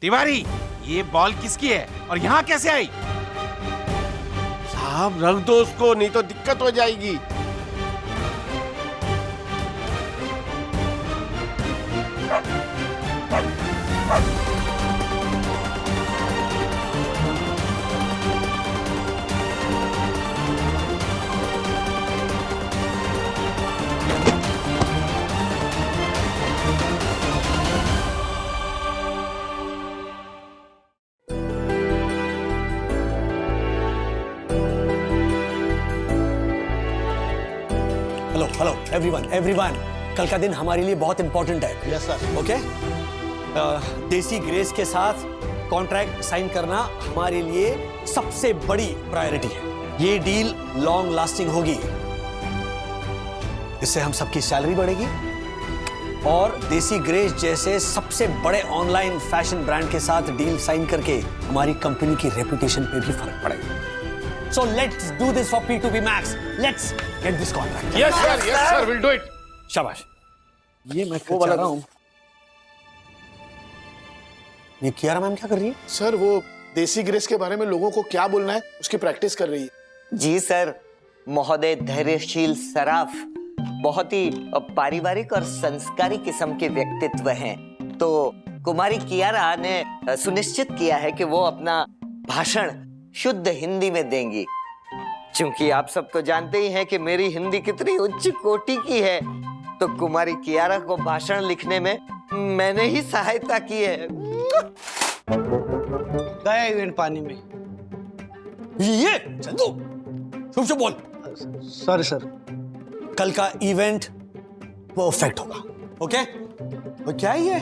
तिवारी, ये बॉल किसकी है और यहाँ कैसे आई? साहब रख दो उसको, नहीं तो दिक्कत हो जाएगी। हेलो एवरीवन, कल का दिन हमारे लिए बहुत इंपॉर्टेंट है। Yes sir. ओके, देसी ग्रेस के साथ कॉन्ट्रैक्ट साइन करना हमारे लिए सबसे बड़ी प्रायोरिटी है। ये डील लॉन्ग लास्टिंग होगी, इससे हम सबकी सैलरी बढ़ेगी और देसी ग्रेस जैसे सबसे बड़े ऑनलाइन फैशन ब्रांड के साथ डील साइन करके हमारी कंपनी की रेपुटेशन पे भी फर्क पड़ेगा। So let's do this for P2P Max. Let's get this contract. Yes sir, will do it. शाबाश। ये मैं क्या चाह रहा हूँ। ये कियारा मैम क्या कर रही है? सर वो देसी ग्रेस के बारे में लोगों को क्या बोलना है उसकी प्रैक्टिस कर रही है। जी सर, महोदय धैर्यशील सराफ बहुत ही पारिवारिक और संस्कारी किस्म के व्यक्तित्व हैं। तो कुमारी कियारा ने सुनिश्चित किया है कि वो अपना भाषण शुद्ध हिंदी में देंगी। क्योंकि आप सब तो जानते ही हैं कि मेरी हिंदी कितनी उच्च कोटि की है, तो कुमारी कियारा को भाषण लिखने में मैंने ही सहायता की है। गया इवेंट पानी में। ये चंदू, चुप बोल। Sorry sir. कल का इवेंट परफेक्ट होगा। ओके? वो क्या है ये?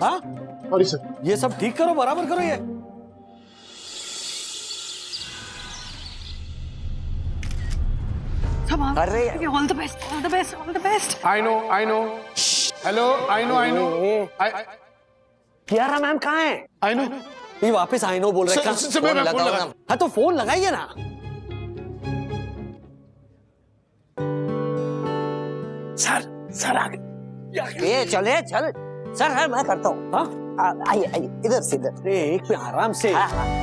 हाँ? Sorry sir. ये सब ठीक करो, बराबर करो ये। अरे all the best, all the best, all the best. I know. Hello, I know. Kiara ma'am कहाँ है? I no. ये वापस आई नो बोल रहे हैं। सर मैं फोन लगा। हाँ तो फोन लगाइए ना। सर आ गए। ये चले चल सर, मैं करता हूँ। हाँ? आइए इधर से इधर। अरे एक पे आराम से। हाँ।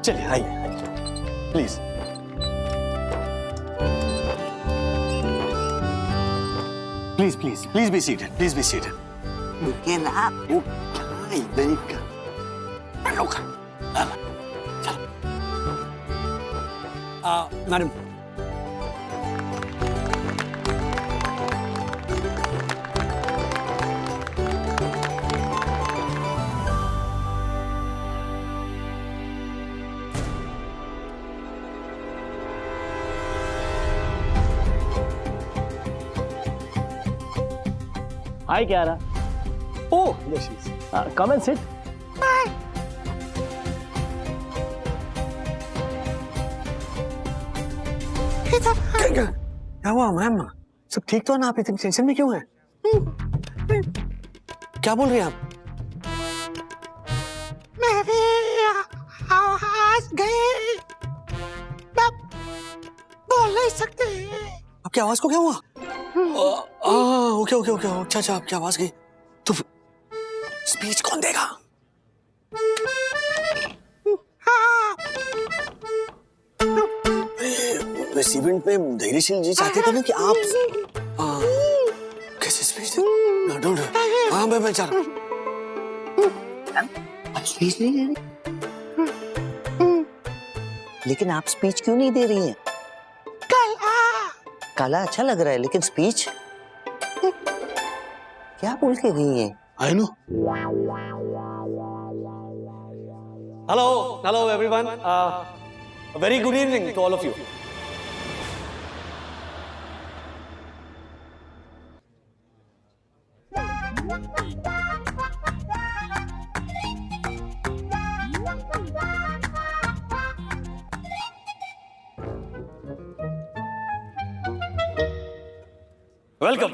चलिए आइए प्लीज। Please be seated. रुकिए ना। Madam, Hi, Kiara. oh yes, yes. Come and sit. क्या हुआ मैम? सब ठीक तो है ना? आप इतनी टेंशन में क्यों हैं? क्या बोल रही हैं आप? मेरी आवाज गई, मैं बोल नहीं सकती। आपकी आवाज को क्या हुआ? ओके अच्छा आपकी आवाज गई तो स्पीच कौन देगा? इस इवेंट में धैर्यशील जी चाहते थे ना कि आप कैसे स्पीच दे? हाँ मैं चाह रहा हूँ। आप स्पीच नहीं दे रही? लेकिन आप स्पीच क्यों नहीं दे रही हैं? काला अच्छा लग रहा है, लेकिन स्पीच क्या बोल के गई है? I know. Hello everyone, very good evening to all of you. Welcome.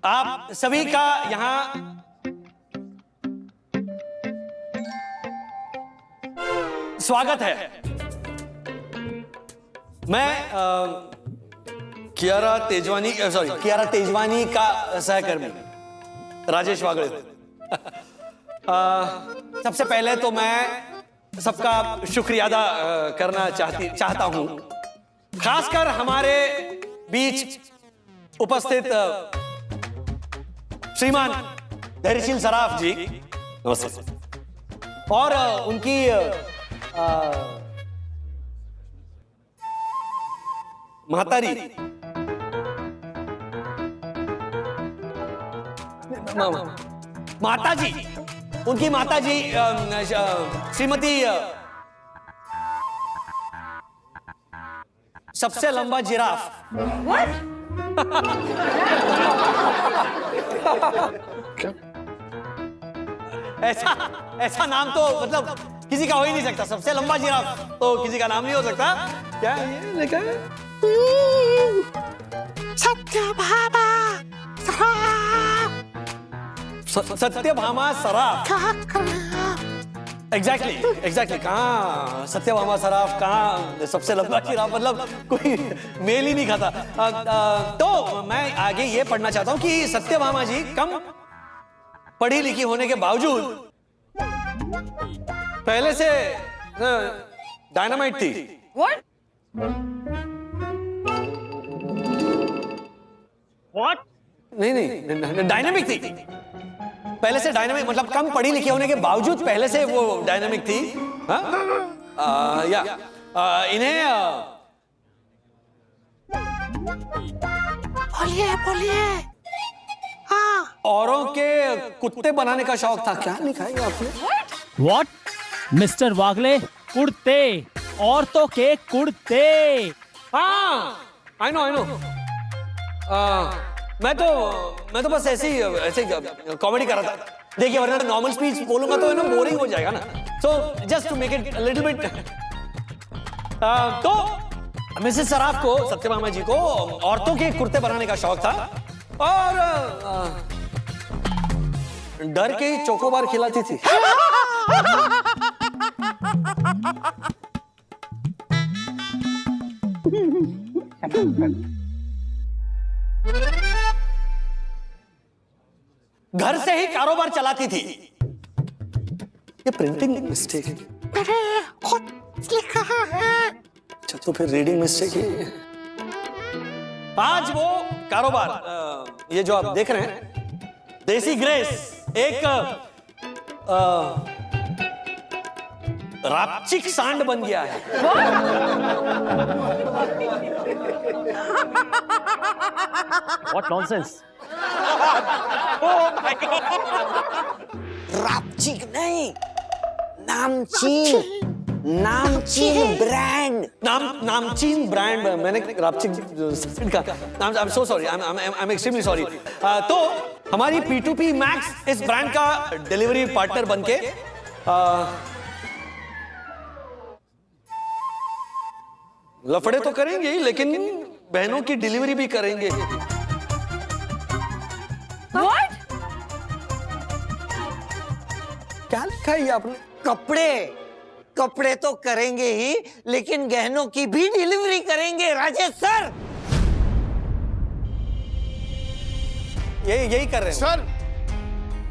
आप सभी का यहां स्वागत है। मैं कियारा तेजवानी का सहकर्मी राजेश वागड़े। सबसे पहले तो मैं सबका शुक्रिया अदा करना चाहता हूं, खासकर हमारे बीच उपस्थित श्रीमान धैर्यशील सराफ जी, नमस्ते, और उनकी महतारी माता जी, उनकी माता जी श्रीमती सबसे लंबा जिराफ। ऐसा नाम तो मतलब किसी का हो ही नहीं सकता। सबसे लंबा जिराफ तो किसी का नाम नहीं हो सकता। क्या ये लिखा है? सत्यभामा सत्यभामा सराफ। एग्जैक्टली कहाँ सत्यभामा सराफ, कहाँ सबसे लंबा जिराफ, मतलब कोई मेल ही नहीं खाता। तो मैं आगे ये पढ़ना चाहता हूँ कि सत्यभामा जी कम पढ़ी लिखी होने के बावजूद पहले से डायनामाइट थी। What? नहीं, डायनामिक थी। पहले से डायनामिक मतलब कम पढ़ी लिखी होने के बावजूद पहले से वो डायनामिक थी। इन्हें बोलिए। हाँ, औरों के कुत्ते बनाने का शौक था। क्या लिखा है आपने? What? मिस्टर वागले, कुर्ते, औरतों के कुर्ते। हाँ, I know। मैं तो बस ऐसे कॉमेडी कर रहा था। देखिए, वरना नॉर्मल स्पीच बोलूंगा तो ना बोरिंग हो जाएगा ना। So just to make it little bit. तो मिसेस सराफ को, सत्यभामा जी को औरतों के कुर्ते बनाने का शौक था और डर के ही चोकोबार खिलाती थी। घर से ही कारोबार चलाती थी। ये प्रिंटिंग मिस्टेक है। मैंने खुद लिखा है। अच्छा, तो फिर रीडिंग मिस्टेक है। आज वो कारोबार ये जो आप देख रहे हैं, देसी ग्रेस एक रापचिक सांड बन गया है। What nonsense? रापचिक नहीं, नामचीन ब्रांड। नामचीन ब्रांड। मैंने रापचिक का नाम। I'm so sorry, I'm extremely sorry। तो हमारी P2P Max इस ब्रांड का डिलीवरी पार्टनर बनके लफड़े तो करेंगे ही, लेकिन बहनों की डिलीवरी भी करेंगे। What? क्या लिखा है ये आपने? कपड़े तो करेंगे ही, लेकिन गहनों की भी डिलीवरी करेंगे राजेश सर। यही कर रहे हैं सर,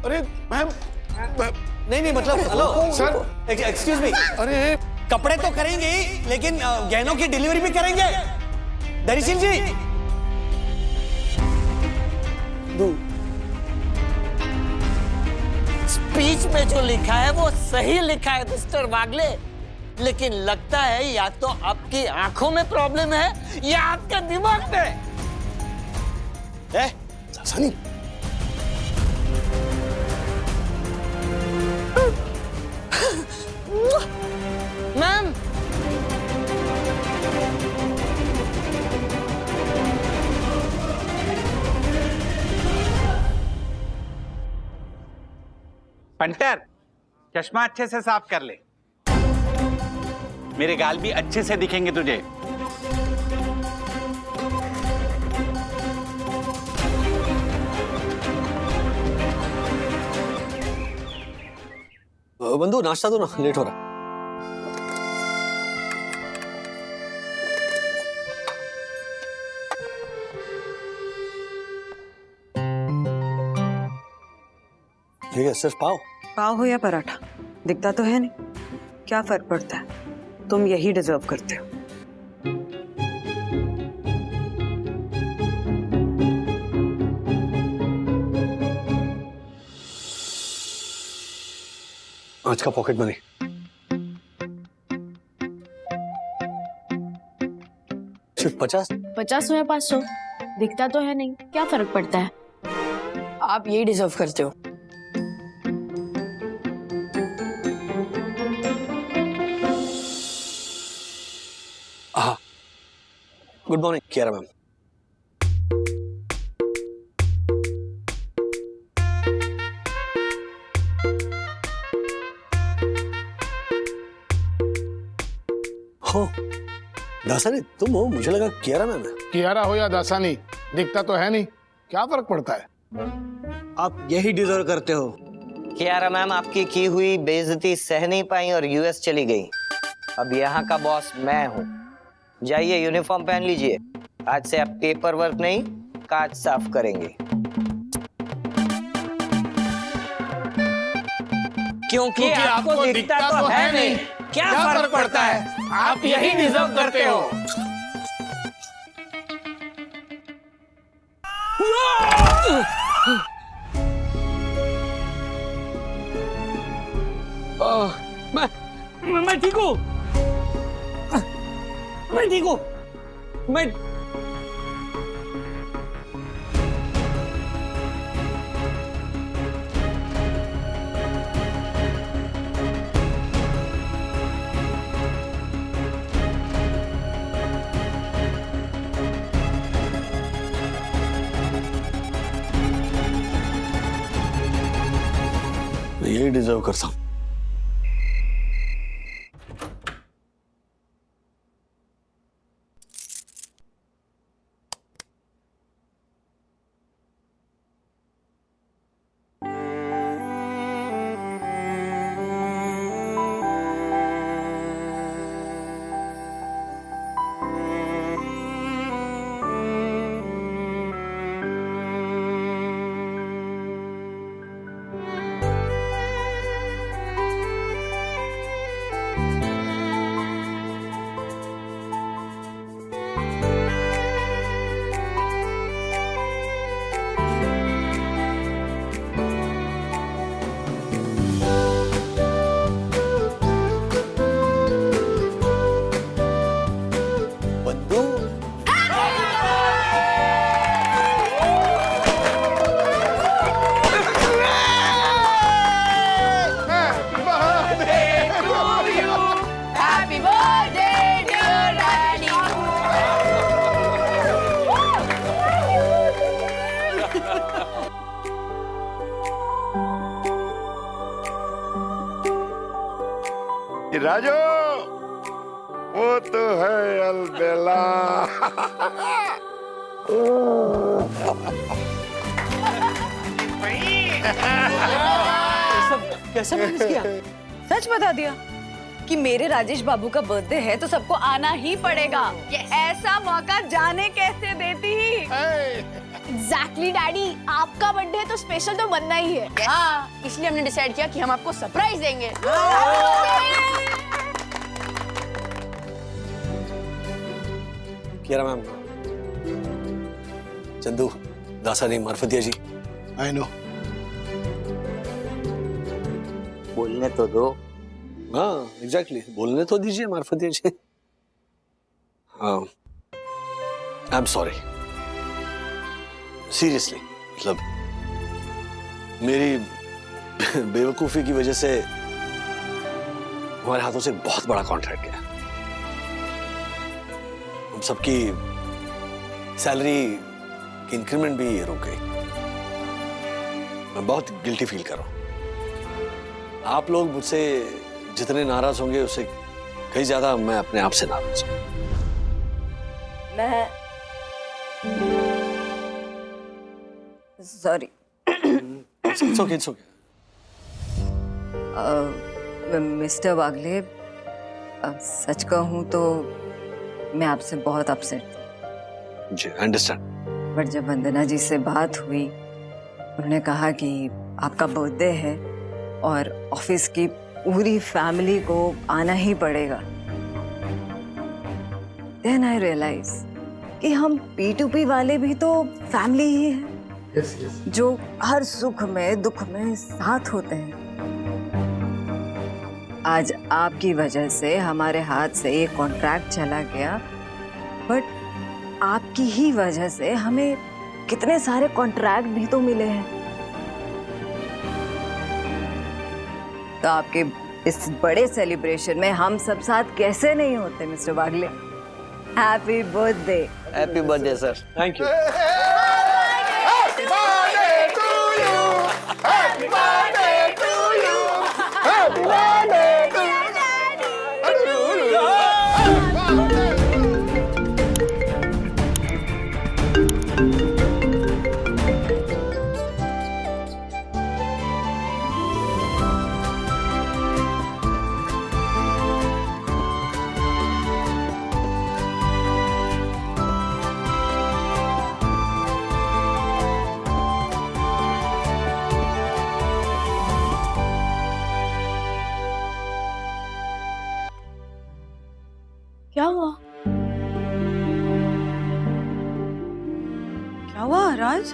अरे मैम, नहीं मतलब हेलो सर, एक्सक्यूज मी। अरे कपड़े तो करेंगे ही, लेकिन गहनों की डिलीवरी भी करेंगे। धैर्यशील जी, स्पीच में जो लिखा है वो सही लिखा है मिस्टर वागले, लेकिन लगता है या तो आपकी आंखों में प्रॉब्लम है या आपके दिमाग में। सनी, मैम, पंटर, चश्मा अच्छे से साफ कर ले। मेरे गाल भी अच्छे से दिखेंगे तुझे। बंधु नाश्ता दो ना, लेट हो रहा है। ठीक है, सिर्फ पाव? पाव हो या पराठा, दिखता तो है नहीं, क्या फर्क पड़ता है? तुम यही डिजर्व करते हो। आज का पॉकेट मनी सिर्फ 50? 50 हो या 500, दिखता तो है नहीं, क्या फर्क पड़ता है? आप यही डिजर्व करते हो। हाँ, गुड मॉर्निंग कियारा मैम। हो, दासानी तुम हो? मुझे लगा कियारा मैम है। कियारा हो या दासानी, दिखता तो है नहीं, क्या फर्क पड़ता है? आप यही डिजर्व करते हो। कियारा मैम आपकी की हुई बेइज्जती सह नहीं पाई और यूएस चली गई। अब यहाँ का बॉस मैं हूँ। जाइए यूनिफॉर्म पहन लीजिए। आज से आप पेपर वर्क नहीं, कांच साफ करेंगे। क्योंकि आपको दिखता तो है नहीं, क्या फर्क पड़ता है? आप यही डिजर्व करते हो। मैं ठीक हूँ, मैं ठीक हूँ, मैं यही डिजर्व करता हूँ। राजू, वो तो है अलबेला। कैसे मैनेज किया? सच बता दिया कि मेरे राजेश बाबू का बर्थडे है तो सबको आना ही पड़ेगा। ऐसा मौका जाने कैसे देती ही। एग्जैक्टली डैडी, आपका बर्थडे है तो स्पेशल तो बनना ही है। हाँ, इसलिए हमने डिसाइड किया कि हम आपको सरप्राइज देंगे। Kiara ma'am, Chandu, Dasani, Marfatia ji. I know. बोलने तो दो। हाँ एग्जैक्टली, बोलने तो दीजिए मार्फतिया जी। हाँ, आई एम सॉरी, सीरियसली। मतलब मेरी बेवकूफी की वजह से हमारे हाथों से बहुत बड़ा कॉन्ट्रैक्ट गया। हम सबकी सैलरी की इंक्रीमेंट भी रुक गई। मैं बहुत गिल्टी फील कर रहा हूं। आप लोग मुझसे जितने नाराज होंगे उससे कहीं ज्यादा मैं अपने आप से नाराज हूं। मैं sorry. It's okay, it's okay. Mister Wagle, सच कहूं तो मैं आपसे बहुत अपसेट थी। जी, I understand. बट जब वंदना जी से बात हुई, उन्होंने कहा कि आपका बर्थडे है और ऑफिस की पूरी फैमिली को आना ही पड़ेगा। Then I realize कि हम P2P वाले भी तो फैमिली ही हैं, जो हर सुख में दुख में साथ होते हैं। आज आपकी वजह से हमारे हाथ से ये कॉन्ट्रैक्ट चला गया, बट आपकी ही वजह से हमें कितने सारे कॉन्ट्रैक्ट भी तो मिले हैं। तो आपके इस बड़े सेलिब्रेशन में हम सब साथ कैसे नहीं होते mister Bagle? Happy birthday. Happy birthday sir. Thank you. Happy birthday to you. Happy birthday to you. Happy birthday to you. क्या हुआ? क्या हुआ राज?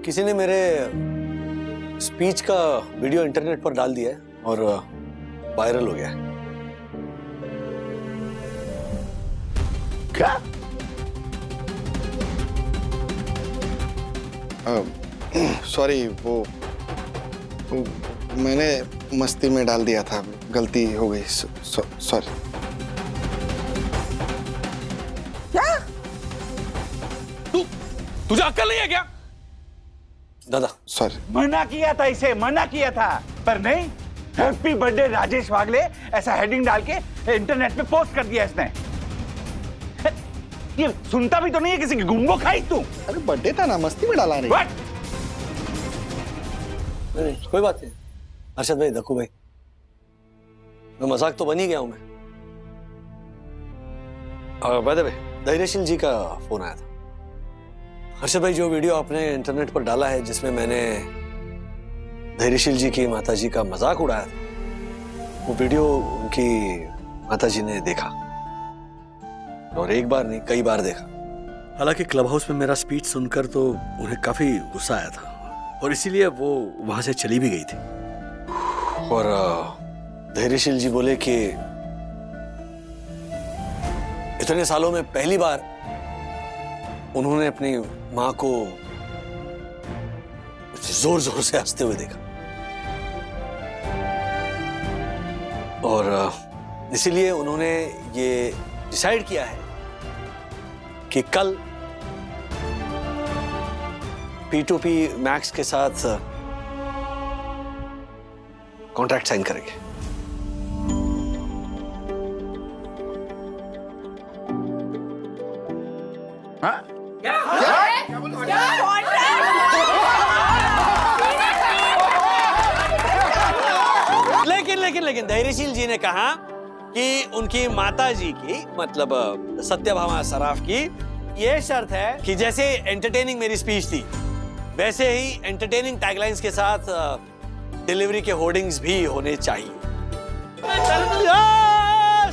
किसी ने मेरे स्पीच का वीडियो इंटरनेट पर डाल दिया है और वायरल हो गया है। क्या? सॉरी, वो मैंने मस्ती में डाल दिया था, गलती हो गई, सॉरी। तुझे अक्ल नहीं है क्या? दादा सॉरी। मना किया था इसे, मना किया था, पर नहीं। हैप्पी बर्थडे राजेश वागले ऐसा हेडिंग डाल के इंटरनेट पे पोस्ट कर दिया इसने। ये सुनता भी तो नहीं है किसी की, गुंगो खाई तू। अरे बर्थडे था ना, मस्ती में डाला नहीं। What? नहीं, कोई बात नहीं। अर्शद भाई, दक्कू भाई, मैं मजाक तो बन ही गया हूं मैं। बाय द वे, धैर्यशील जी का फोन आया था। अर्शद भाई, जो वीडियो आपने इंटरनेट पर डाला है जिसमें मैंने धैर्यशील जी की माताजी का मजाक उड़ाया था, वो वीडियो उनकी माताजी ने देखा, और एक बार नहीं कई बार देखा। हालांकि क्लब हाउस में मेरा स्पीच सुनकर तो उन्हें काफी गुस्सा आया था, और इसीलिए वो वहां से चली भी गई थी। और धैर्यशील जी बोले कि इतने सालों में पहली बार उन्होंने अपनी मां को जोर जोर से हंसते हुए देखा, और इसीलिए उन्होंने ये डिसाइड किया है कि कल P2P मैक्स के साथ कॉन्ट्रैक्ट साइन करेंगे। लेकिन धैर्यशील जी ने कहा कि उनकी माताजी की, मतलब सत्यभामा सराफ की, यह शर्त है कि जैसे एंटरटेनिंग मेरी स्पीच थी वैसे ही एंटरटेनिंग टैगलाइंस के साथ डिलीवरी के होर्डिंग्स भी होने चाहिए।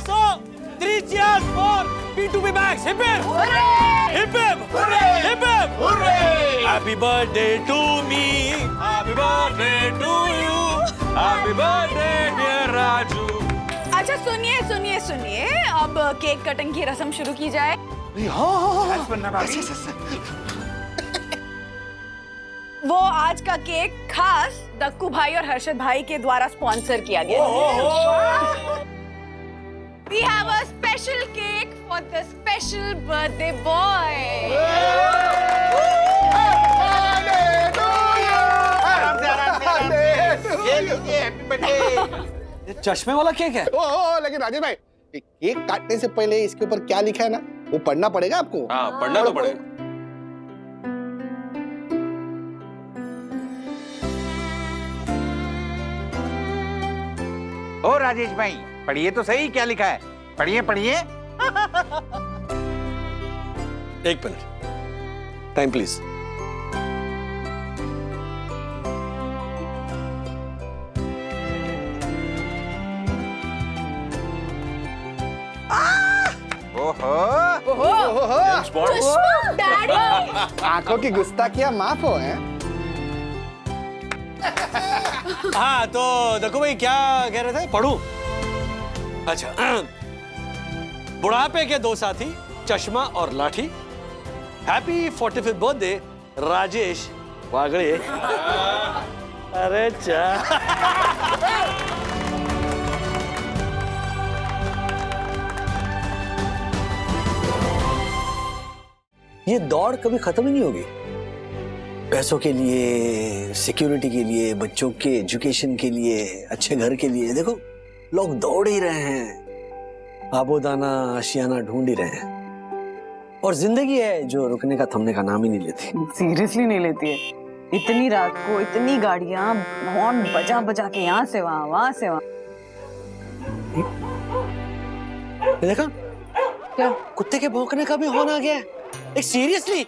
So, 3 cheers for P2P Max. Hip hip! Hip hip! Hip hip! Happy birthday to me. Happy birthday to you. Happy birthday dear Raju. अच्छा सुनिए सुनिए सुनिए, अब केक कटिंग की रस्म शुरू की जाए। वो आज का केक खास दक्कू भाई और हर्षद भाई के द्वारा स्पॉन्सर किया गया है। We have a special cake for the special birthday boy. ये चश्मे वाला केक है। लेकिन राजेश भाई, केक काटने से पहले इसके ऊपर क्या लिखा है ना, वो पढ़ना पड़ेगा आपको। हाँ, पढ़ना तो पड़ेगा। ओ राजेश भाई, पढ़िए तो सही क्या लिखा है, पढ़िए पढ़िए। एक मिनट, टाइम प्लीज। डैडी आंखों की गुस्ताखियां माफ हो हैं? हाँ तो देखो भाई क्या कह रहे थे, पढ़ूं? अच्छा, बुढ़ापे के दो साथी, चश्मा और लाठी। Happy 45th birthday Rajesh Wagde. अरे चा ये दौड़ कभी खत्म ही नहीं होगी। पैसों के लिए, सिक्योरिटी के लिए, बच्चों के एजुकेशन के लिए, अच्छे घर के लिए, देखो लोग दौड़ ही रहे हैं, आबोदाना आशियाना ढूंढ ही रहे हैं। और जिंदगी है जो रुकने का थमने का नाम ही नहीं लेती। सीरियसली नहीं लेती है। इतनी रात को इतनी गाड़ियां हॉर्न बजा बजा के यहाँ से वहां से वहां। देखा क्या कुत्ते के भौंकने का भी हॉर्न आ गया है? एक सीरियसली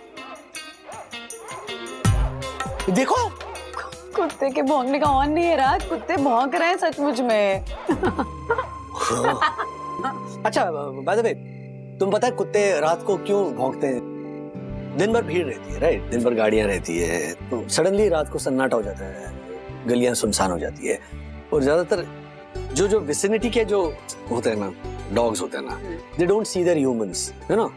देखो, कुत्ते के भौंकने का हॉर्न नहीं है रात, कुत्ते भौंक रहे हैं सचमुच में। अच्छा बाय द वे, तुम पता है कुत्ते रात को क्यों भौंकते हैं? दिन भर भीड़ रहती है, राइट? दिन भर गाड़ियां रहती है, तो सडनली रात को सन्नाटा हो जाता है, गलियां सुनसान हो जाती है। और ज्यादातर जो विसिनिटी के जो होते हैं ना, डॉग्स होते हैं ना, they don't see their humans, है ना?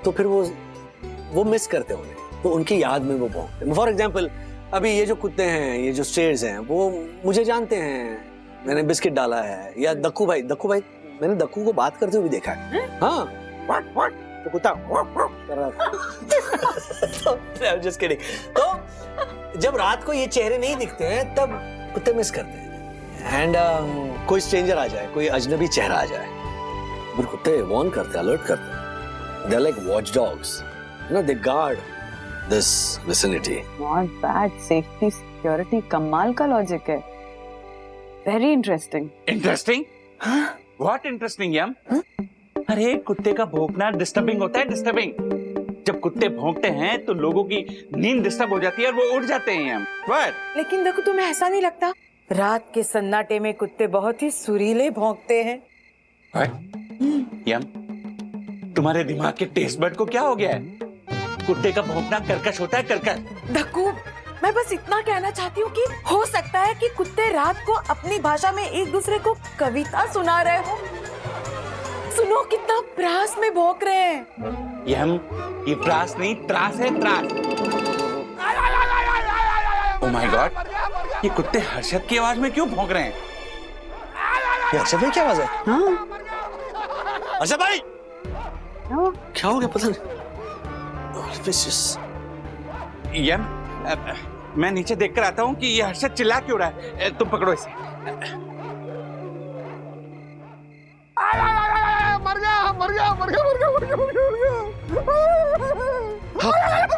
तो फिर वो मिस करते हैं उन्हें, तो उनकी याद में वो भौंकते हैं। फॉर एग्जाम्पल अभी ये जो कुत्ते हैं, ये जो स्ट्रेयर्स हैं, वो मुझे जानते हैं, मैंने बिस्किट डाला है। या दक्कू भाई मैंने दक्कू को बात करते हुए भी देखा है। हाँ तो कुत्ता कर रहा था। तो just kidding। तो जब रात को ये चेहरे नहीं दिखते हैं तब कुत्ते मिस करते हैं। एंड कोई स्ट्रेंजर आ जाए, कोई अजनबी चेहरा आ जाए, फिर कुत्ते वार्न करते हैं, अलर्ट करते हैं। They're like watchdogs, you know, they guard this vicinity. Not bad, safety, security, कमाल का लॉजिक है। Very interesting. Interesting? What interesting यम? अरे कुत्ते का भौंकना डिस्टर्बिंग होता है, डिस्टर्बिंग। जब कुत्ते भौंकते हैं तो लोगों की नींद डिस्टर्ब हो जाती है और वो उठ जाते हैं यम। What? लेकिन देखो, तुम्हें ऐसा नहीं लगता रात के सन्नाटे में कुत्ते बहुत ही सुरीले भौंकते हैं? What? यम, तुम्हारे दिमाग के टेस्ट बड को क्या हो गया है? कुत्ते का भौंकना कर्कश होता है, कर्कश। धक्कू, मैं बस इतना कहना चाहती हूँ कि हो सकता है कि कुत्ते रात को अपनी भाषा में एक दूसरे को कविता सुना रहे हो। सुनो कितना प्रास में भौंक रहे हैं। ये प्रास नहीं, त्रास है, त्रास। ओह माय गॉड, ये कुत्ते हर्षद की आवाज में क्यों भौंक रहे हैं? ये हर्षद भाई की आवाज है? हाँ। हर्षद भाई क्या हो गया? पता नहीं। यम, मैं नीचे देखकर आता हूँ कि ये हर्षद चिल्ला क्यों रहा है। तुम पकड़ो इसे। मर गया मर गया मर गया मर गया मर गया मर गया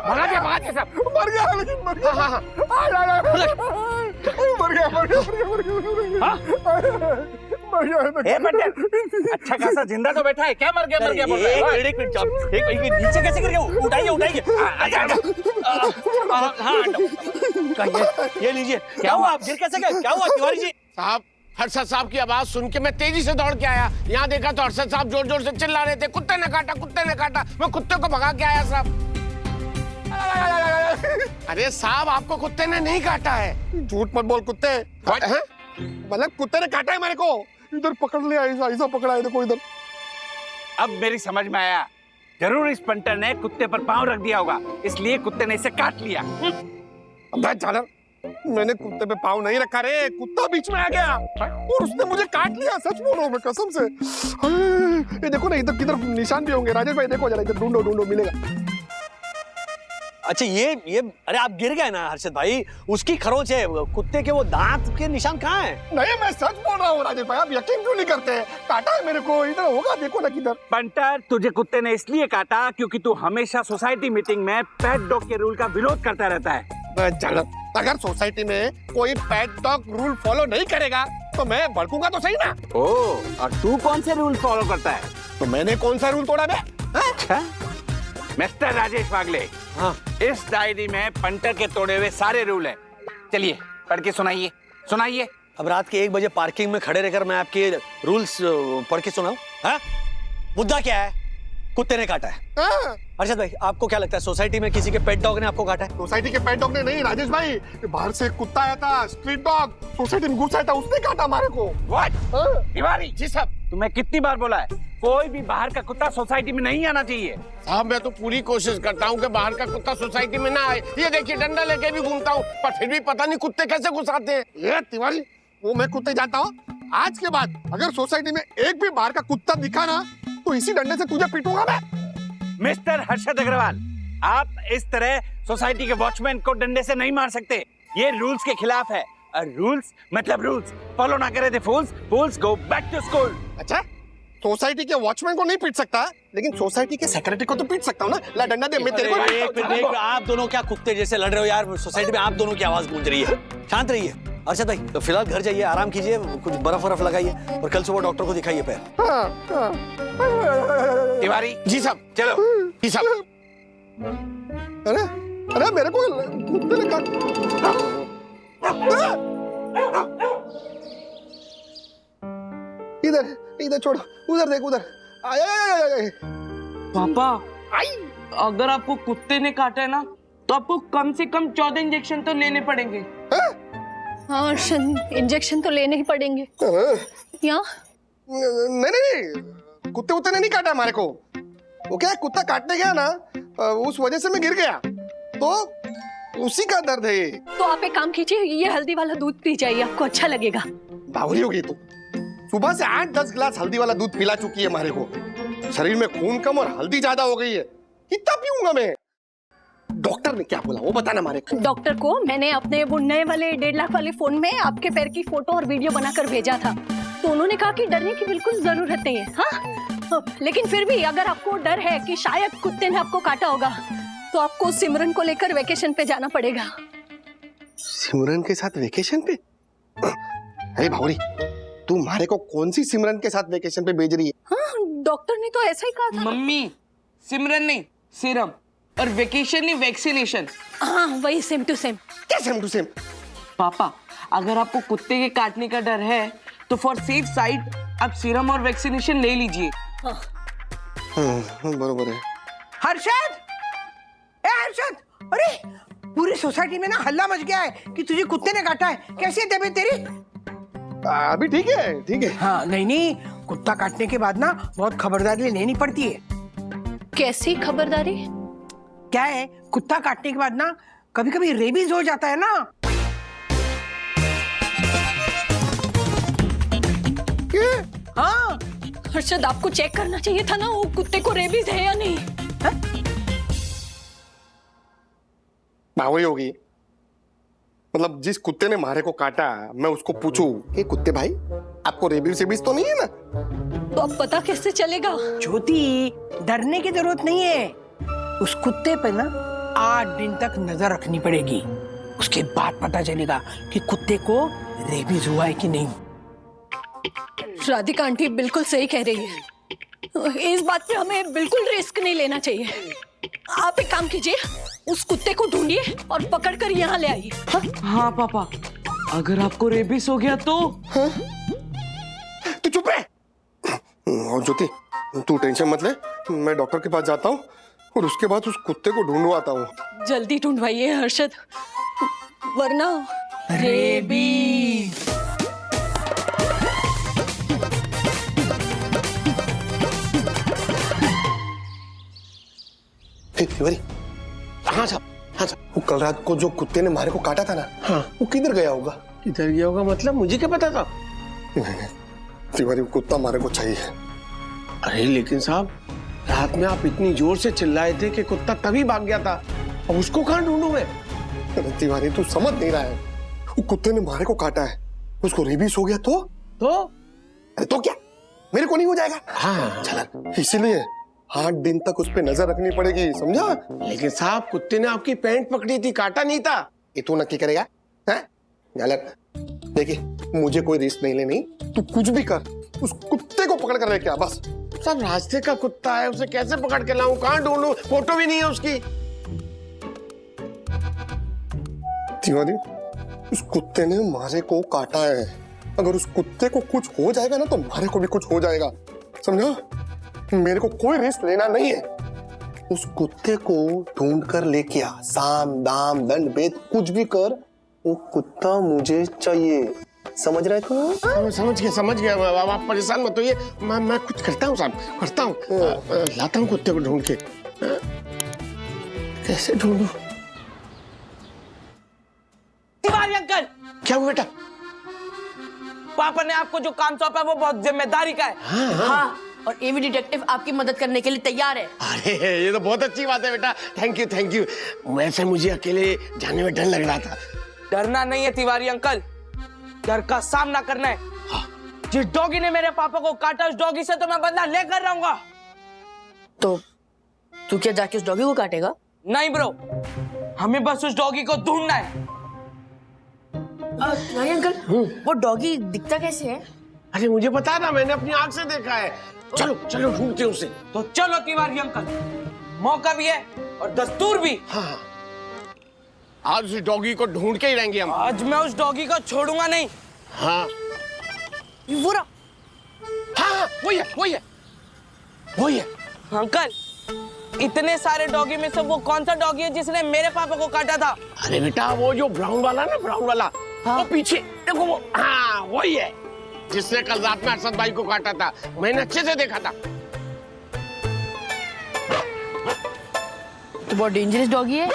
भगा दिया सब। मर गया लेकिन मर गया। मर गया मर गया मर गया मर गया। ए बंदर, अच्छा खासा जिंदा तो बैठा है, क्या मर गया बोल रहा है? एक मिनट नीचे कैसे गिर गया? उठाइए। ये लीजिए। क्या हुआ? आप गिर कैसे गए? क्या हुआ तिवारी जी? साहब, हर्षद साहब की आवाज सुन के मैं तेजी से दौड़ के आया। यहाँ देखा तो हर्षद साहब जोर जोर से चिल्ला रहे थे, कुत्ते ने काटा कुत्ते ने काटा। मैं कुत्ते को भगा के आया साहब। अरे साहब, आपको कुत्ते ने नहीं काटा है। झूठ मत बोल। कुत्ते हैं? मतलब कुत्ते ने काटा है मेरे को। इधर पकड़ लिया, ऐसा पकड़ा है, देखो इधर। अब मेरी समझ में आया, जरूर इस पंटर ने कुत्ते पर पांव रख दिया होगा, इसलिए कुत्ते ने इसे काट लिया। मैंने कुत्ते पे पाँव नहीं रखा रे, कुत्ता बीच में आ गया और उसने मुझे काट लिया। सच बोल रहा हूँ मैं, कसम से। ये देखो ना, इधर किधर निशान भी होंगे। राजेश भाई देखो जरा, इधर ढूंढो मिलेगा। अच्छा ये अरे आप गिर गए ना हर्षद भाई, उसकी खरोच है। कुत्ते के वो दांत के निशान कहाँ हैं? नहीं, मैं सच बोल रहा हूँ राजेश भाई, आप यकीन क्यों नहीं करते? काटा है मेरे को, इधर होगा, देखो ना किधर। पंटर, तुझे कुत्ते ने इसलिए काटा क्योंकि तू हमेशा सोसाइटी मीटिंग में पेट डॉग के रूल का विरोध करता रहता है। अगर सोसाइटी में कोई पेट डॉग रूल फॉलो नहीं करेगा तो मैं भड़कूंगा तो सही ना। ओह, और तू कौन से रूल फॉलो करता है? तो मैंने कौन सा रूल तोड़ा? अच्छा, मिस्टर राजेश वागले, हाँ। इस डायरी में पंटर के तोड़े हुए सारे रूल हैं। चलिए पढ़ के सुनाइए। अब रात के 1 बजे पार्किंग में खड़े रहकर मैं आपके रूल्स पढ़ के सुनाऊं? हाँ? मुद्दा क्या है? कुत्ते ने काटा है। हाँ, हर्षद भाई, आपको क्या लगता है सोसाइटी में किसी के पेट डॉग ने आपको काटा है? सोसाइटी के पेट डॉग ने नहीं राजेश भाई, बाहर से एक कुत्ता आया था, स्ट्रीट डॉग, सोसाइटी में घुस आया था, उसने काटा हमारे को। व्हाट? हाँ। तिवारी जी साहब, तुम्हें कितनी बार बोला है कोई भी बाहर का कुत्ता सोसाइटी में नहीं आना चाहिए। साहब मैं तो पूरी कोशिश करता हूँ कि बाहर का कुत्ता सोसाइटी में ना आए। ये देखिए डंडा लेके भी घूमता हूँ, पर फिर भी पता नहीं कुत्ते कैसे घुस आते हैं। ये तिवारी, वो मैं कुत्ते जानता हूँ। आज के बाद अगर सोसाइटी में एक भी बाहर का कुत्ता दिखा ना, तो इसी डंडे से तुझे पीटूंगा मैं। मिस्टर हर्षद अग्रवाल, आप इस तरह सोसाइटी के वॉचमैन को डंडे से नहीं मार सकते, ये रूल्स के खिलाफ है। रूल्स मतलब रूल्स, फॉलो ना करे थे फूल्स गो बैक टू स्कूल। अच्छा, सोसाइटी के वॉचमैन को नहीं पीट सकता, लेकिन सोसाइटी के सेक्रेटरी को तो पीट सकता हूँ ना। ला डंडा दे, मैं तेरे को एक मिनट, आप दोनों क्या कुत्ते जैसे लड़ रहे हो यार? सोसाइटी में आप दोनों की आवाज गूंज रही है। शांत रहिए। हर्षद भाई, तो फिलहाल घर जाइए, आराम कीजिए, कुछ बर्फ लगाइए और कल सुबह डॉक्टर को दिखाइए पैर। तिवारी जी साहब, चलो जी साहब। अरे अरे मेरे को कुत्ते ने काट। इधर इधर छोड़, उधर देख, उधर। आए पापा, अगर आपको कुत्ते ने काटा है ना, तो आपको कम से कम 14 इंजेक्शन तो लेने पड़ेंगे। हाँ इंजेक्शन तो लेने ही पड़ेंगे। यहाँ नहीं, कुत्ते उत्ते ने नहीं काटा हमारे को। वो क्या है, कुत्ता काटने गया ना, उस वजह से मैं गिर गया, तो उसी का दर्द है ये। तो आप एक काम कीजिए, ये हल्दी वाला दूध पी जाइए, आपको अच्छा लगेगा। बावरी हो गई तू, सुबह से 8-10 गिलास हल्दी वाला दूध पिला चुकी है हमारे को। शरीर में खून कम और हल्दी ज्यादा हो गई है, कितना पीऊंगा मैं? डॉक्टर ने क्या बोला वो बताना हमारे को। डॉक्टर को मैंने अपने वो नए वाले 1.5 लाख वाले फोन में आपके पैर की फोटो और वीडियो बनाकर भेजा था, तो उन्होंने कहा कि डरने की बिल्कुल जरूरत नहीं है। हाँ, लेकिन फिर भी अगर आपको डर है कि शायद कुत्ते ने आपको काटा होगा, तो आपको सिमरन को लेकर वेकेशन पे जाना पड़ेगा। सिमरन के साथ वेकेशन पे? अरे भावरी, तू हमारे को कौन सी सिमरन के साथ वेकेशन पे भेज रही है? हाँ, डॉक्टर ने तो ऐसा ही कहा था। मम्मी, सिमरन नहीं, सीरम, और वेकेशन नहीं, वैक्सीनेशन। हाँ वही, सेम टू सेम। क्या सेम टू सेम? पापा, अगर आपको कुत्ते के काटने का डर है, तो फॉर सेफ साइड आप सीरम और वैक्सीनेशन ले लीजिए। बरोबर है। हर्षद, ए हर्षद, अरे पूरी सोसाइटी में ना हल्ला मच गया है कि तुझे कुत्ते ने काटा है। कैसी है तबीयत तेरी? अभी ठीक है, ठीक है। हाँ नहीं, कुत्ता काटने के बाद ना बहुत खबरदारी लेनी पड़ती है। कैसी खबरदारी? क्या है, कुत्ता काटने के बाद ना कभी कभी रेबीज हो जाता है ना। हाँ हर्षद, आपको चेक करना चाहिए था ना वो कुत्ते को रेबीज है या नहीं। बावरी होगी, मतलब जिस कुत्ते ने हमारे को काटा, मैं उसको पूछूं कि कुत्ते भाई आपको रेबीज सेबीज तो नहीं है ना? तो अब पता कैसे चलेगा? ज्योति, डरने की जरूरत नहीं है। उस कुत्ते पे ना 8 दिन तक नजर रखनी पड़ेगी, उसके बाद पता चलेगा कि कुत्ते को रेबीज हुआ है कि नहीं। राधिका आंटी बिल्कुल सही कह रही है, इस बात पे हमें बिल्कुल रिस्क नहीं लेना चाहिए। आप एक काम कीजिए, उस कुत्ते को ढूंढिए और पकड़कर यहाँ ले आइए। हाँ पापा, अगर आपको रेबीज हो गया तो? तू चुप रहे। और ज्योति, तू टेंशन मत ले, मैं डॉक्टर के पास जाता हूँ और उसके बाद उस कुत्ते को ढूंढवाता हूँ। जल्दी ढूंढवाइए हर्षद, वरना रेबीज। तिवारी, हाँ साहब, हाँ साहब, वो कल रात को जो कुत्ते ने हमारे को काटा था ना, हाँ, वो किधर गया होगा? किधर गया होगा मतलब? मुझे क्या पता था? नहीं, तिवारी, वो कुत्ता हमारे को चाहिए। अरे लेकिन साहब, रात में आप इतनी जोर से चिल्लाए थे कि कुत्ता तभी भाग गया था, अब उसको कहाँ ढूंढूं मैं? अरे तिवारी, तू समझ नहीं रहा है, वो कुत्ते ने हमारे को काटा है, उसको रेबीज हो गया तो? अरे तो क्या, मेरे को नहीं हो जाएगा? हाँ, चला, इसीलिए 8 दिन तक उस पे नजर रखनी पड़ेगी, समझा? लेकिन साहब, कुत्ते ने आपकी पैंट पकड़ी थी, काटा नहीं था। ये तू नक्की करेगा? गलत। देखिए, मुझे कोई रिस्क नहीं लेनी, तू कुछ भी कर, उस कुत्ते को पकड़ कर लेके आ बस। साहब, रास्ते का कुत्ता है, उसे कैसे पकड़ के लाऊं? कहाँ ढूंढूं? फोटो भी नहीं है उसकी। तिवारी, उस कुत्ते ने हमारे को काटा है, अगर उस कुत्ते को कुछ हो जाएगा ना, तो हमारे को भी कुछ हो जाएगा, समझा? मेरे को कोई रिस्क लेना नहीं है। उस कुत्ते को ढूंढ कर लेके आ, साम दाम दंड भेद कुछ भी कर, वो कुत्ता मुझे चाहिए। समझ रहे तू? समझ गया अब आप परेशान मत होइए, मैं कुछ करता हूँ साहब, करता हूँ, लाता हूँ कुत्ते को ढूंढ के। कैसे ढूंढूं? तिवारी अंकल, क्या हुआ बेटा? पापा ने आपको जो काम सौंपा है वो बहुत जिम्मेदारी का है। हाँ, और एवी डिटेक्टिव आपकी मदद करने के लिए तैयार है। अरे ये तो बहुत अच्छी बात है बेटा, थैंक यू। वैसे मुझे अकेले जाने में डर लग रहा था। डरना नहीं है तिवारी अंकल, डर का सामना करना है। जिस डॉगी ने मेरे पापा को काटा, उस डॉगी से तो मैं बदला लेकर रहूंगा। तो तू क्या जाके उस डॉगी को काटेगा? नहीं ब्रो, हमें बस उस डॉगी को ढूंढना है। तिवारी अंकल, वो डॉगी दिखता कैसे है? अरे मुझे पता ना, मैंने अपनी आंख से देखा है। चलो ढूंढते हैं उसे। तो चलो तिवारी अंकल, मौका भी है और दस्तूर भी। हाँ, आज उस डॉगी को ढूंढ के ही रहेंगे हम। आज मैं उस डॉगी को छोड़ूंगा नहीं। हाँ वो रहा। हाँ, वही है। अंकल, इतने सारे डॉगी में से वो कौन सा डॉगी है जिसने मेरे पापा को काटा था? अरे बेटा, वो जो ब्राउन वाला, हाँ? वो पीछे देखो, वो हाँ वही है जिसने कल रात में अरशद भाई को काटा था। मैंने अच्छे से देखा था। तो बहुत डेंजरस डॉगी है।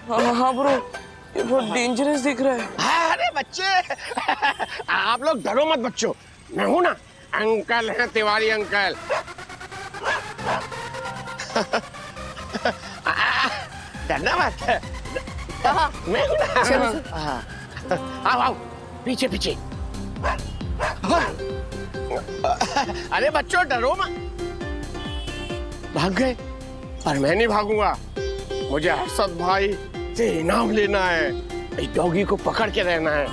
हाँ ब्रो, ये बहुत डेंजरस दिख रहा है। अरे बच्चे, आप लोग डरो मत बच्चों, मैं हूं ना, अंकल हैं तिवारी अंकल। डरना मत, मैं हूं ना। आओ पीछे। अरे बच्चों डरो मत। भाग गए, पर मैं नहीं भागूंगा। मुझे अरशद भाई से इनाम लेना है, इस डॉगी को पकड़ के रहना है।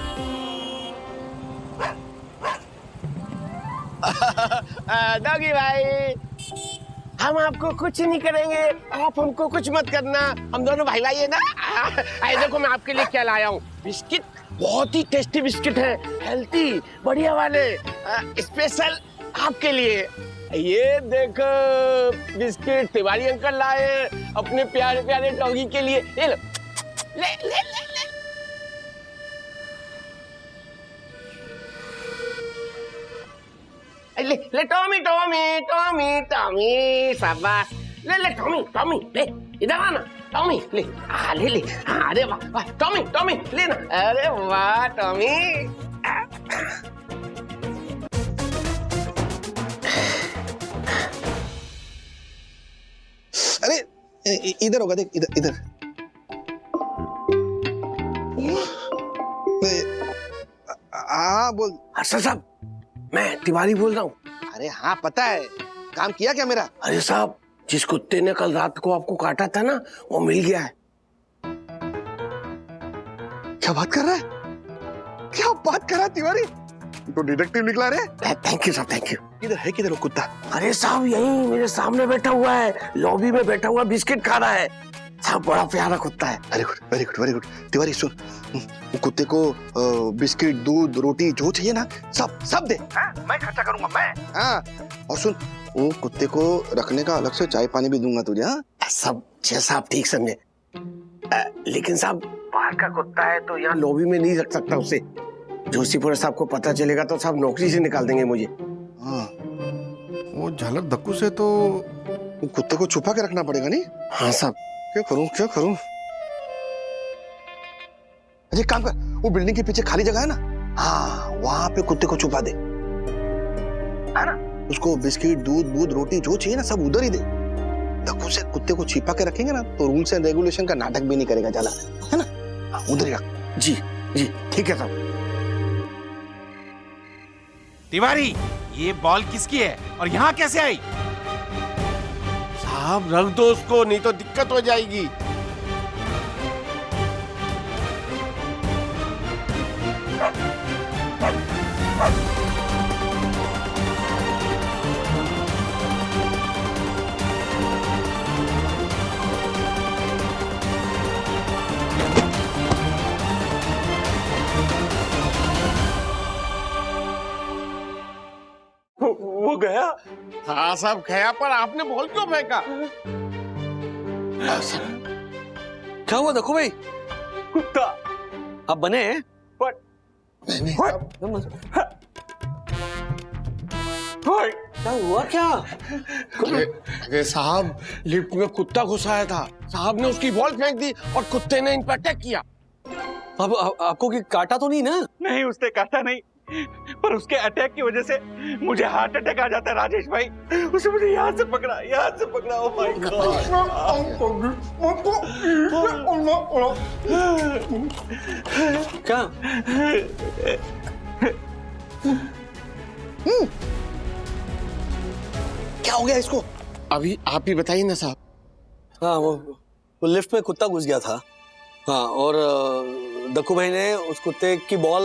डॉगी भाई, हम आपको कुछ नहीं करेंगे, आप हमको कुछ मत करना, हम दोनों भाई है ना। आई देखो, मैं आपके लिए क्या लाया हूँ, बिस्किट, बहुत ही टेस्टी बिस्किट है, हेल्थी, बढ़िया वाले, स्पेशल आपके लिए। ये देखो बिस्किट तिवारी अंकल लाए अपने प्यारे प्यारे डॉगी के लिए। ये लो, ले। ले टॉमी, शाबाश। ले टॉमी, ले इधर आना, टॉमी ले, ले। हाँ, अरे वाह, टॉमी लेना। अरे वाह टॉमी। अरे इधर होगा, देख इधर। हाँ बोल। अरशद साहब, मैं तिवारी बोल रहा हूँ। अरे हाँ पता है, काम किया क्या मेरा? अरे साहब, जिस कुत्ते ने कल रात को आपको काटा था ना, वो मिल गया है। क्या बात कर रहा है तिवारी? तो डिटेक्टिव निकला रे। थैंक यू साहब, थैंक यू। किधर वो कुत्ता? अरे साहब, यही मेरे सामने बैठा हुआ है, लॉबी में बैठा हुआ, बिस्किट खा रहा है साहब, बड़ा प्यारा कुत्ता है। Very good. तिवारी सुन, वो कुत्ते को बिस्किट, दूध, रोटी जो चाहिए ना, सब दे। मैं खर्चा करूंगा मैं। हाँ, और सुन, वो कुत्ते को रखने का अलग से चाय पानी भी दूंगा तुझे। हाँ, सब जैसा आप ठीक समझे। लेकिन साहब, बाहर का कुत्ता है तो यहाँ लॉबी में नहीं रख सकता उसे। जोशीपुर साहब को पता चलेगा तो साहब नौकरी से निकाल देंगे मुझे। हाँ, वो झलक धक्कू से तो वो कुत्ते को छुपा के रखना पड़ेगा नहीं? हाँ साहब। क्या करूं? अरे काम कर, वो बिल्डिंग के पीछे खाली जगह है ना, हाँ वहां पे कुत्ते को छुपा दे, है ना? उसको बिस्किट, दूध, रोटी जो चाहिए ना, सब उधर ही दे। धक्कू से कुत्ते को छिपा के रखेंगे ना तो रूल्स एंड रेगुलेशन का नाटक भी नहीं करेगा जाला, है ना? उधर ही रख। जी ठीक है साहब। तिवारी, ये बॉल किसकी है और यहाँ कैसे आई? साहब रख दो उसको, नहीं तो दिक्कत हो जाएगी। वो गया, हाँ साहब गया, पर आपने बॉल क्यों फेंका? क्या हुआ देखो भाई? कुत्ता। आप बने हैं? What? क्या हुआ क्या? अरे साहब लिफ्ट में कुत्ता घुस आया था, साहब ने उसकी बॉल फेंक दी और कुत्ते ने इन पर अटैक किया। अब आपको की काटा तो नहीं ना? नहीं, उसने काटा नहीं, पर उसके अटैक की वजह से मुझे हार्ट अटैक आ जाता है राजेश भाई। उसने मुझे यहाँ से पकड़ा, ओ माय गॉड। क्या? क्या हो गया इसको? अभी आप ही बताइए ना साहब। हाँ वो लिफ्ट में कुत्ता घुस गया था। हाँ, और दक्कू भाई ने उस कुत्ते की बॉल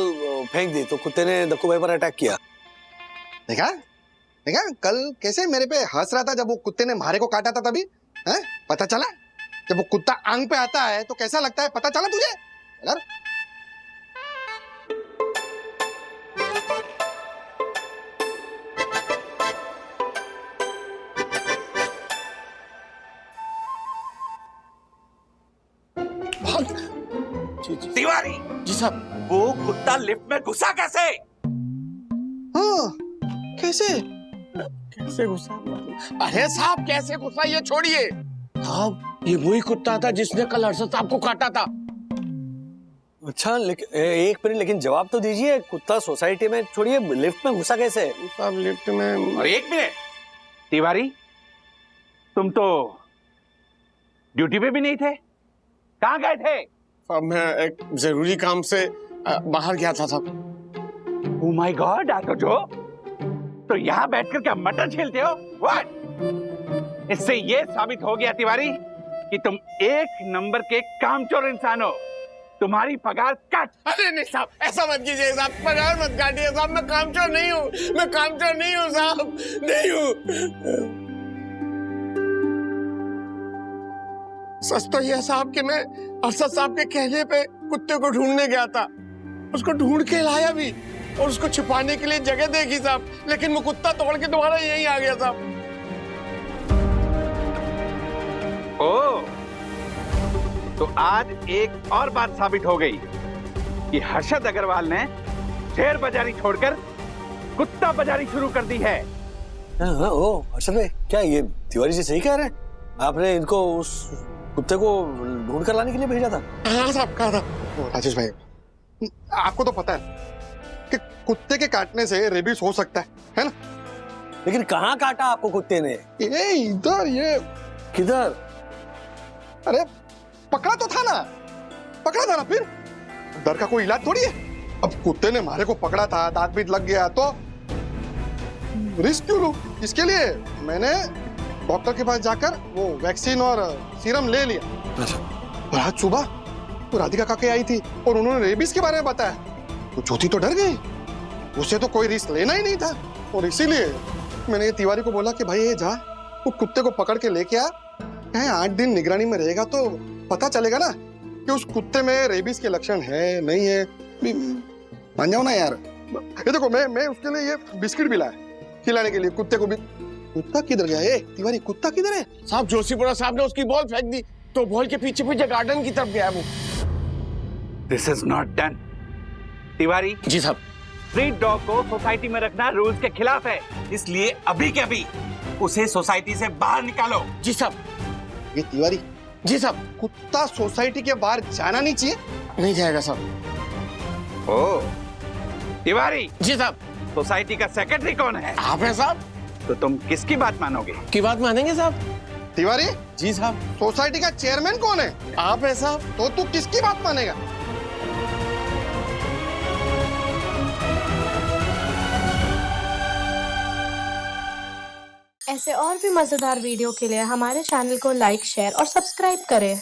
फेंक दी तो कुत्ते ने दक्कू भाई पर अटैक किया। देखा देखा कल कैसे मेरे पे हंस रहा था जब वो कुत्ते ने मारे को काटा था तभी, हैं? पता चला? जब वो कुत्ता आंग पे आता है तो कैसा लगता है, पता चला तुझे? यार तिवारी जी साहब। वो कुत्ता लिफ्ट में घुसा कैसे? हाँ, कैसे? कैसे घुसा? अरे साहब कैसे घुसा ये छोड़िए साहब, ये वही कुत्ता था जिसने कल हर्षद साहब को काटा था। अच्छा, लेकिन एक मिनट, लेकिन जवाब तो दीजिए, कुत्ता सोसाइटी में छोड़िए लिफ्ट में घुसा कैसे? साहब लिफ्ट में। और एक मिनट तिवारी, तुम तो ड्यूटी पे भी नहीं थे, कहाँ गए थे? साहब मैं एक जरूरी काम से बाहर गया था साहब। ओह माय गॉड, जो तो यहाँ बैठकर क्या मटर छीलते हो? व्हाट? इससे ये साबित हो गया तिवारी कि तुम एक नंबर के कामचोर इंसान हो। तुम्हारी पगार कट। अरे नहीं साहब, ऐसा मत कीजिए साहब, पगार मत काटिए साहब, मैं कामचोर नहीं हूँ, मैं कामचोर नहीं हूँ साहब, नहीं हूँ। सच तो यह साहब कि मैं अरशद साहब के कहने पे कुत्ते को ढूंढने गया था, उसको ढूंढ के लाया भी और उसको छिपाने के लिए जगह देखी साहब, लेकिन वो कुत्ता तोड़ के दोबारा यहीं आ गया साहब। ओह, तो आज एक और बात साबित हो गई कि हर्षद अग्रवाल ने शेर बाजारी छोड़कर कुत्ता बाजारी शुरू कर दी है। हाँ, ओ हर्षद भाई, क्या ये तिवारी जी सही कह रहे हैं? आपने इनको उस कुत्ते को ढूंढ कर लाने के लिए भेजा था? हाँ साहब, कहा था। राजेश भाई, आपको तो पता है कि कुत्ते के काटने से रेबीज हो सकता है ना? लेकिन कहाँ काटा आपको कुत्ते ने? ये इधर, ये किधर? अरे पकड़ा तो था ना, पकड़ा था ना, फिर डर का कोई इलाज थोड़ी है। अब कुत्ते ने मारे को पकड़ा था, दांत बीत लग गया तो रिस्क क्यों लूं? इसके लिए मैंने डॉक्टर के पास जाकर वो वैक्सीन और सीरम ले लिया। और आज सुबह तो राधिका काके आई थी और उन्होंने रेबीज के बारे में बताया तो ज्योति तो डर गई, उसे तो कोई रिस्क लेना ही नहीं था। और इसीलिए मैंने ये तिवारी को बोला कि भाई ये जा, वो कुत्ते को पकड़ के लेके आ, 8 दिन निगरानी में रहेगा तो पता चलेगा ना कि उस कुत्ते में रेबीज के लक्षण है नहीं है। मान जाओ ना यार। ये देखो, मैं उसके लिए ये बिस्किट भी लाया खिलाने के लिए कुत्ते को भी। कुत्ता किधर गया? ए तिवारी, कुत्ता किधर है? साहब जोशीपुरा साहब ने उसकी बॉल फेंक दी तो बॉल के पीछे पीछे गार्डन की तरफ गया वो। This is not done Tiwari. जी साहब। स्ट्रीट डॉग को सोसाइटी में रखना रूल्स के खिलाफ है, इसलिए अभी के अभी उसे सोसाइटी से बाहर निकालो। जी साहब। ये तिवारी। जी साहब। कुत्ता सोसाइटी के बाहर जाना नहीं चाहिए? नहीं जाएगा साहब। ओ तिवारी। जी साहब। सोसाइटी का सेक्रेटरी कौन है? आप हैं साहब। तो तुम किसकी बात मानोगे? की बात मानेंगे साहब। तिवारी। जी साहब। सोसाइटी का चेयरमैन कौन है? आप हैं साहब। तो तू किसकी बात मानेगा? ऐसे और भी मजेदार वीडियो के लिए हमारे चैनल को लाइक, शेयर और सब्सक्राइब करें।